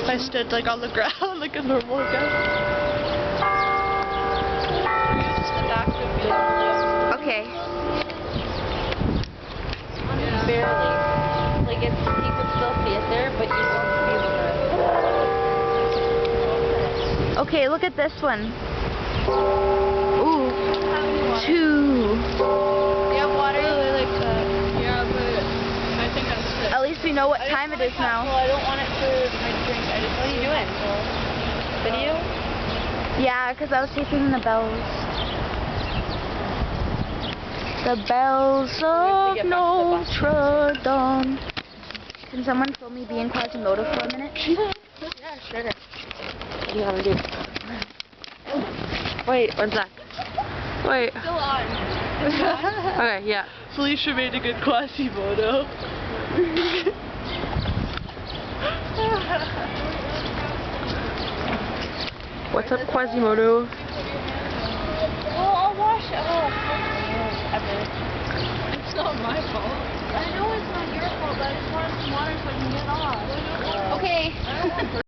I stood like on the ground like a normal guy. Okay. Yeah. Barely. Like you could still see it there, but you wouldn't be able to. Okay, look at this one. Ooh. 2. You have water? I really like that. Yeah, but I think I'm sick. At least we know what time it is now. Well, I don't want it for my drink. I just What are you doing? Video? Yeah, because I was taping the bells. The bells of Notre Dame. Can someone film me being Quasimodo for a minute? Yeah, sure. What do you want to do? Wait, one sec. Wait. Still on. Okay, yeah. Felicia made a good Quasimodo. What's up, Quasimodo? Well, I'll wash it off. It's not my fault. I know it's not your fault, but I just wanted some water so I can get off. Okay.